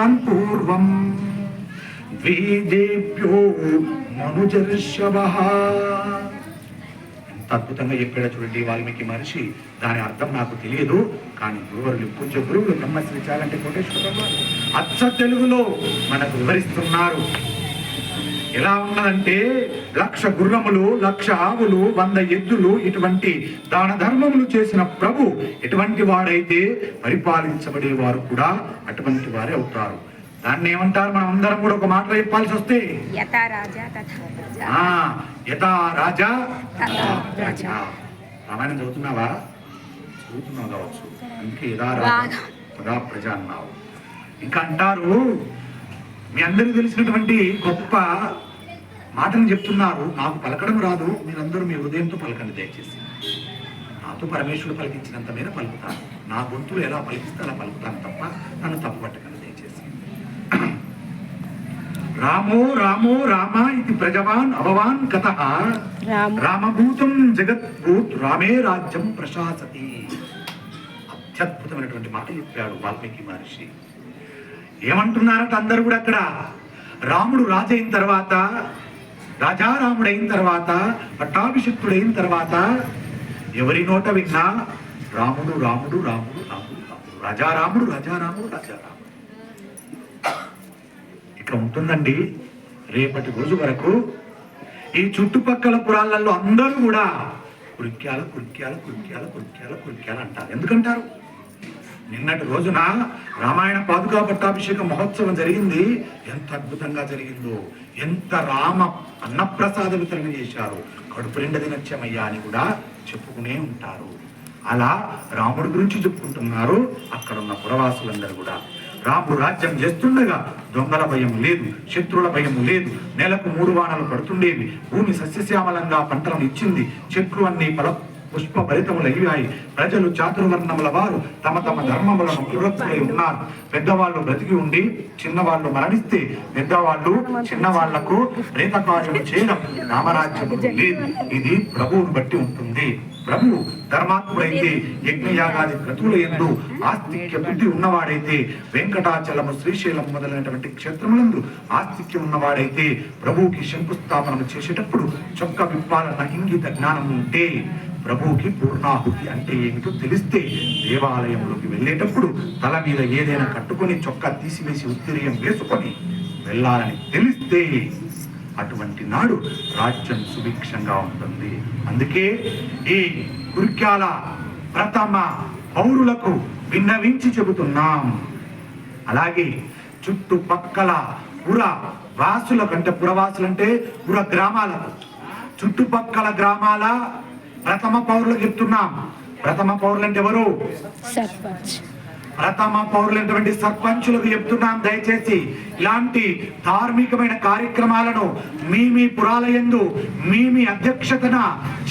ప్రజాన్ పూర్వం వేదేభ్యో మనుజర్షవః. ఎంత అద్భుతంగా చెప్పాడో చూడండి వాల్మీకి మహర్షి. దాని అర్థం నాకు తెలియదు, కానీ గురువులు పూజ్య గురువులు బ్రహ్మశ్రీ చాగంటి కోటేశ్వరరావు అచ్చ తెలుగులో మనకు వివరిస్తున్నారు. ఎలా ఉన్నదంటే 1,00,000 గుర్రములు, 1,00,000 ఆవులు, 100 ఎద్దులు ఇటువంటి దాన ధర్మములు చేసిన ప్రభు ఎటువంటి వాడైతే పరిపాలించబడేవారు కూడా అటువంటి వారే అవుతారు. దాన్ని ఏమంటారు? మనం అందరం కూడా ఒక మాట చెప్పాల్సి వస్తే యథా రాజా ప్రజా. రామాయణం చదువుతున్నావా? చదువుతున్నావు కావచ్చు, అందుకే యథా రాజా ప్రజ అన్నావు. ఇంకా అంటారు, మీ అందరికీ తెలిసినటువంటి గొప్ప మాటను చెప్తున్నారు. నాకు పలకడం రాదు, మీరందరూ మీ హృదయంతో పలకండి దయచేసి. నాతో పరమేశ్వరుడు పలికించినంత మీద పలుకుతాను, నా గొంతులు ఎలా పలికిస్తే అలా పలుకుతాను తప్ప నన్ను తప్పు పట్టకండి దయచేసి. రామో రామో రామ ఇది ప్రజవాన్ అవవాన్ కథః రామభూతం జగద్భూత్ రామే రాజ్యం ప్రశాసతి. అత్యద్భుతమైనటువంటి మాట చెప్పాడు వాల్మీకి మహర్షి. ఏమంటున్నారంటే అందరూ కూడా అక్కడ రాముడు రాజు అయిన తర్వాత, రాజారాముడైన తర్వాత, పట్టాభిషిక్తుడైన తర్వాత ఎవరి నోట విన్నా రాముడు రాముడు రాముడు రాముడు రాముడు, రాజారాముడు రాజారాముడు రాజారాముడు. ఇట్లా ఉంటుందండి రేపటి రోజు వరకు. ఈ చుట్టుపక్కల పురాలలో అందరూ కూడా కురిక్యాల కురిక్యాల కురిక్యాల కురిక్యాల కురిక్యాల అంటారు. ఎందుకంటారు? నిన్నటి రోజున రామాయణ పాదుకా పట్టాభిషేక మహోత్సవం జరిగింది. ఎంత అద్భుతంగా జరిగిందో, ఎంత రామ అన్నప్రసాద వితరణ చేశారు. కడుపు నిండా తినొచ్చామయ్యా అని కూడా చెప్పుకునే ఉంటారు. అలా రాముడి గురించి చెప్పుకుంటున్నారు అక్కడ ఉన్న పురవాసులందరూ కూడా. రాముడు రాజ్యం చేస్తుండగా దొంగల భయం లేదు, శత్రువుల భయం లేదు. నెలకు 3 వానలు పడుతుండేవి. భూమి సస్యశ్యామలంగా పంటలను ఇచ్చింది. చెట్లు అన్ని పుష్ప భరితములయ్యాయి. ప్రజలు చాతుర్వర్ణముల వారు తమ తమ ధర్మములను పురస్సులై ఉన్నారు. పెద్దవాళ్ళు బ్రతికి ఉండి చిన్నవాళ్ళు మరణిస్తే పెద్దవాళ్ళు చిన్నవాళ్లకు ప్రేతకార్యం చేయడం రామరాజ్యం లేదు. ఇది ప్రభువును బట్టి ఉంటుంది. ప్రభు ధర్మాత్ముడైతే యజ్ఞయాగాది క్రతువుల యందు ఆస్తిక్య బుద్ధి ఉన్నవాడైతే, వెంకటాచలము శ్రీశైలం మొదలైనటువంటి క్షేత్రములందు ఆస్తిక్యం ఉన్నవాడైతే ప్రభువుకి శంకుస్థాపనము చేసేటప్పుడు చొక్క విప్పాలన్న ఇంగిత జ్ఞానం ఉంటే, ప్రభువుకి పూర్ణాహుతి అంటే ఏమిటో తెలిస్తే, దేవాలయంలోకి వెళ్ళేటప్పుడు తల మీద ఏదైనా కట్టుకొని చొక్కా తీసివేసి ఉత్తరీయం వేసుకొని వెళ్ళాలని తెలిస్తే అటువంటి నాడు రాజ్యం సుభిక్షంగా ఉంటుంది. అందుకే ఈ కుర్క్యాల ప్రథమ పౌరులకు విన్నవించి చెబుతున్నాం. అలాగే చుట్టుపక్కల పుర వాసుల కంటే, పురవాసులంటే పుర గ్రామాలకు, చుట్టుపక్కల గ్రామాల ప్రథమ పౌరులకు చెప్తున్నాం. ప్రథమ పౌరులు అంటే ఎవరు? సర్పంచ్. ప్రథమ పౌరులైనటువంటి సర్పంచులకు చెప్తున్నాం, దయచేసి ఇలాంటి ధార్మికమైన కార్యక్రమాలను మీ పురాలయందు మీ అధ్యక్షతన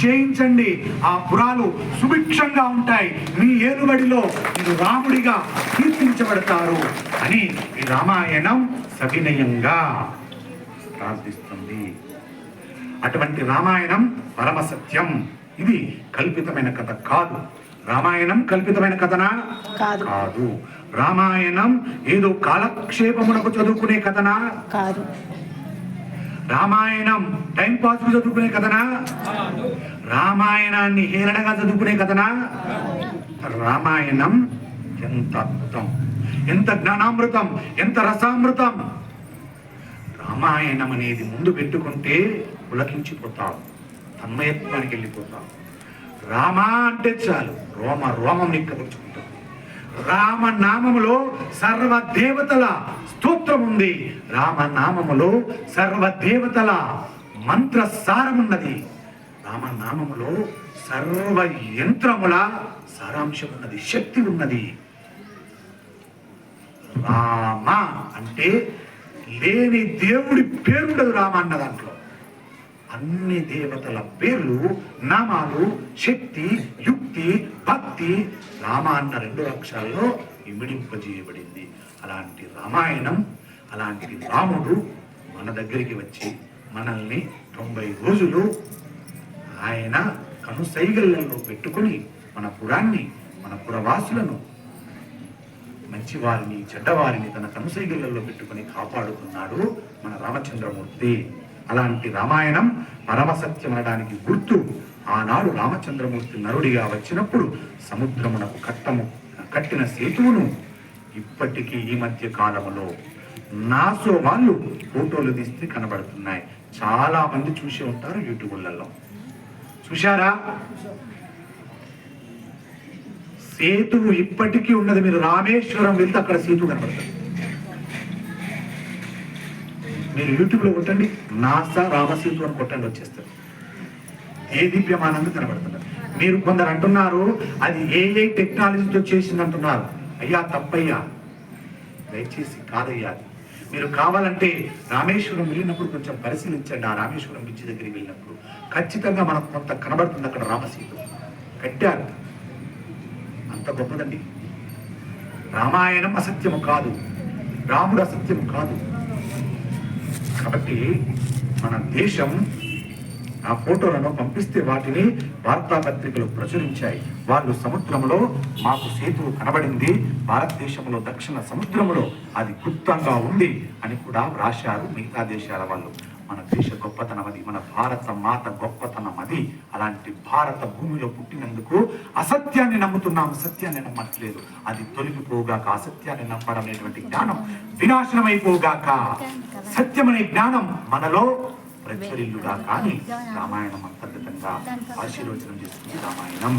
చేయించండి. ఆ పురాలు సుభిక్షంగా ఉంటాయి. మీ ఏలుబడిలో మీరు రాముడిగా కీర్తించబడతారు అని ఈ రామాయణం సవినయంగా ప్రార్థిస్తుంది. అటువంటి రామాయణం పరమ సత్యం. ఇది కల్పితమైన కథ కాదు. రామాయణం కల్పితమైన కథనా? కాదు. రామాయణం ఏదో కాలక్షేపమునకు చదువుకునే కథనా? కాదు. రామాయణం టైం పాస్ కు చదువుకునే కథనా? రామాయణాన్ని హేళనగా చదువుకునే కథనా? రామాయణం ఎంత అద్భుతం, ఎంత జ్ఞానామృతం, ఎంత రసామృతం. రామాయణం అనేది ముందు పెట్టుకుంటే పులకించిపోతాం, తన్మయత్వానికి వెళ్ళిపోతాం. రామ అంటే చాలు రోమం నిక్కబుచ్చుకుంటుంది. రామనామములో సర్వదేవతల స్తోత్రం ఉంది. రామనామములో సర్వదేవతల మంత్ర సారమున్నది. రామనామములో సర్వ యంత్రముల సారాంశం ఉన్నది, శక్తి ఉన్నది. రామ అంటే లేని దేవుడి పేరుండదు రామ అన్న దాంట్లో. అన్ని దేవతల పేర్లు, నామాలు, శక్తి, యుక్తి, భక్తి రామ అన్న 2 అక్షరాల్లో ఇమిడింపజేయబడింది. అలాంటి రామాయణం, అలాంటి రాముడు మన దగ్గరికి వచ్చి మనల్ని 90 రోజులు ఆయన కనుసైగళ్లలో పెట్టుకుని మన పురాన్ని, మన పురవాసులను మంచివారిని చెడ్డవారిని తన కనుసైగలలో పెట్టుకుని కాపాడుతున్నాడు మన రామచంద్రమూర్తి. అలాంటి రామాయణం పరమసత్యం అనడానికి గుర్తు. ఆనాడు రామచంద్రమూర్తి నరుడిగా వచ్చినప్పుడు సముద్రమునకు కట్టిన సేతువును ఇప్పటికీ ఈ మధ్య కాలంలో నాసో వాళ్ళు ఫోటోలు తీస్తే కనబడుతున్నాయి. చాలా మంది చూసి ఉంటారు యూట్యూబ్లలో. చూశారా? సేతువు ఇప్పటికీ ఉన్నది. మీరు రామేశ్వరం వెళ్తే అక్కడ సేతు కనబడుతుంది. మీరు యూట్యూబ్ లో కొట్టండి, నాసా రామసేతు అని కొట్టండి, వచ్చేస్తారు. ఏ దివ్యమానంగా కనబడుతున్నారు. మీరు కొందరు అంటున్నారు అది ఏఐ టెక్నాలజీతో చేసింది అంటున్నారు. అయ్యా తప్పయ్యా, దయచేసి కాదయ్యా. మీరు కావాలంటే రామేశ్వరం వెళ్ళినప్పుడు కొంచెం పరిశీలించండి. ఆ రామేశ్వరం బ్రిడ్జి దగ్గరికి వెళ్ళినప్పుడు ఖచ్చితంగా మనకు కొంత కనబడుతుంది. అక్కడ రామసేతు కట్టారు. అంత గొప్పదండి. రామాయణం అసత్యము కాదు, రాముడు అసత్యము కాదు. కాబట్టి మన దేశం ఆ ఫోటోలను పంపిస్తే వాటిని వార్తాపత్రికలు ప్రచురించాయి. వాళ్ళు సముద్రంలో మాకు సేతువు కనబడింది, భారతదేశంలో దక్షిణ సముద్రంలో అది గుప్తంగా ఉంది అని కూడా రాశారు మిగతా దేశాల వాళ్ళు. మన దేశ గొప్పతనం అది, మన భారత మాత గొప్పతనం అది. అలాంటి భారత భూమిలో పుట్టినందుకు అసత్యాన్ని నమ్ముతున్నాము, సత్యాన్ని నమ్మట్లేదు. అది తొలగిపోగాక, అసత్యాన్ని నమ్మడం అనేటువంటి జ్ఞానం వినాశనమైపోగాక, సత్యమనే జ్ఞానం మనలో ప్రచురిల్లుగా. కానీ రామాయణం అంతర్గతంగా ఆశీర్వచనం చేస్తుంది రామాయణం.